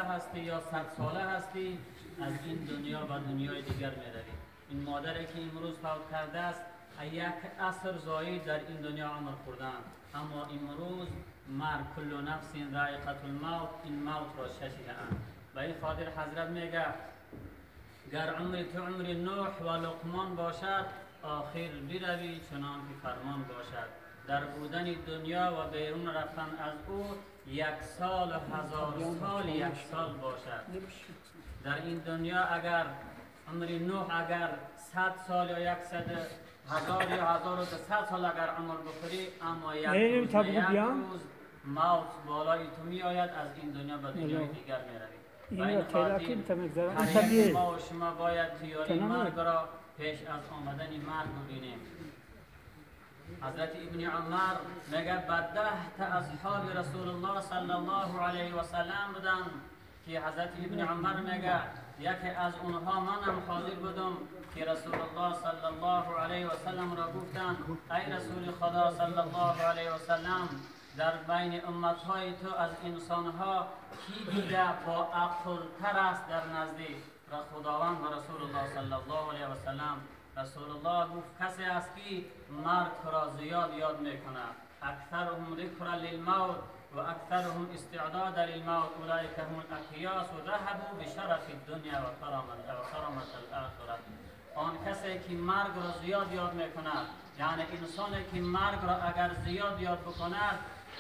هستی یا 100 ساله هستی، از این دنیا و دنیای دیگر میروی. این مادری که امروز فوت کرده است، یک عصر زایی در این دنیا عمر خوردن، اما امروز مرگ کل نفس ذائقة الموت، این موت را چشیده‌اند. و این خاطر حضرت میگه گر عمر تو عمر نوح و لقمان باشد، آخر بروی چنان که فرمان باشد. در بودن دنیا و بیرون رفتن از او 1 سال و 1000 سال 1 سال باشد. در این دنیا اگر عمر نوح اگر 100 سال یا 100 هزار یا 1200 سال اگر عمر بخوری، اما یک روز موت بالای تو می آید، از این دنیا به دنیای دیگر می روی. و این خاطر ما و شما باید تیاری مرگ را پیش از آمدن مرگ ببینیم. حضرت ابن عمر میگه بعد 10 تا اصحاب رسول الله صلی الله علیه و سلم بودن که حضرت ابن عمر میگه یکی از اونها منم حاضر بودم که رسول الله صلی الله علیه و سلم را گفتند ای رسول خدا صلی الله علیه و سلم، در بین امتهای تو از انسانها کی دیده با عقل تر است در نزدیک خداوند و رسول الله صلی الله علیه و سلم؟ رسول الله گفت کسی است که مرگ را زیاد یاد میکنه. اکثرهم ذکر للموت و اکثرهم استعداد للموت، اولئک هم الاقیاس و ذهبوا بشرف الدنیا و کرامت الاخره. آن کسی که مرگ را زیاد یاد میکنه، یعنی انسانی که مرگ را اگر زیاد یاد بکنه،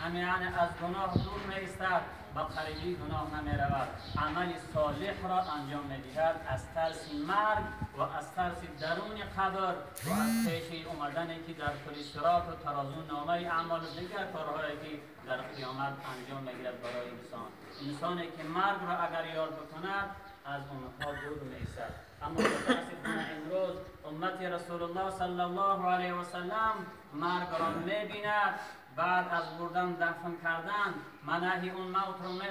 یعنی از گناه دور میستد، با قریبی گناه نمی رود، عمل صالح را انجام میدهد، از ترس مرگ و از ترس درون قبر و از پیش اومدنی که در پل صراط و ترازو نامه اعمال و دیگر کارهایی که در قیامت انجام میگیرد برای انسانی که مرگ را اگر یاد بکند، از اونها دور میستد. اما متاسفانه امروز امت رسول الله صلی الله علیه و سلم مرگ را میبیند، بعد از بردن دفن کردن مناهی اون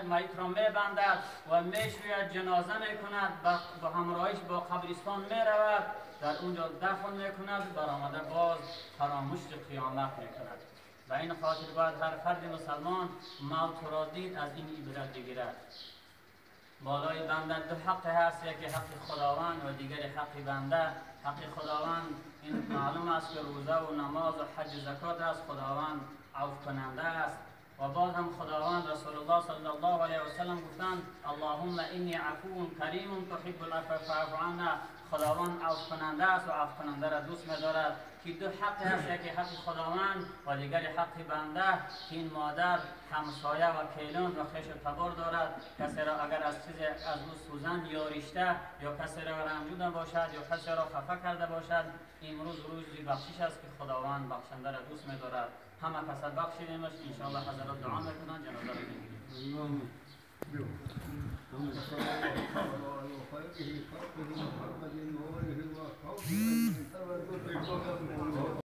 میت را میبندد و میشوید، جنازه میکند، با همراهیش با قبرستان میرود، در اونجا دفن میکند، برآمده باز فراموش قیامت میکند. و این خاطر باید هر فرد مسلمان موت را دید از این عبرت بگیرد. بالای بنده دو حق هست، یکی حق خداوند و دیگر حق بنده. حق خداوند این معلوم است که روزه و نماز و حج و زکات است، خداوند عفو کننده است. و بعد هم خداوند رسول الله صلی الله علیه و سلم گفتند اللهم انی عفو کریم تحب العفو فاعف عنا. خداوند عفو کننده است و عفو کننده را دوست می‌دارد. که دو حق هست، یکی حق خداوند و دیگر حق بنده. که این مادر همسایه و کیلون و خویش و تبار دارد، کسی را اگر از چیزی از او سوزن یا رشته یا کسی را رنجوده باشد یا کسی را خفه کرده باشد، امروز روزی بخشش است که خداوند بخشنده را دوست می‌دارد. همه کس بخشیدیمش. انشاءالله حضرات دعا میکنن، جنازه را میگیریم.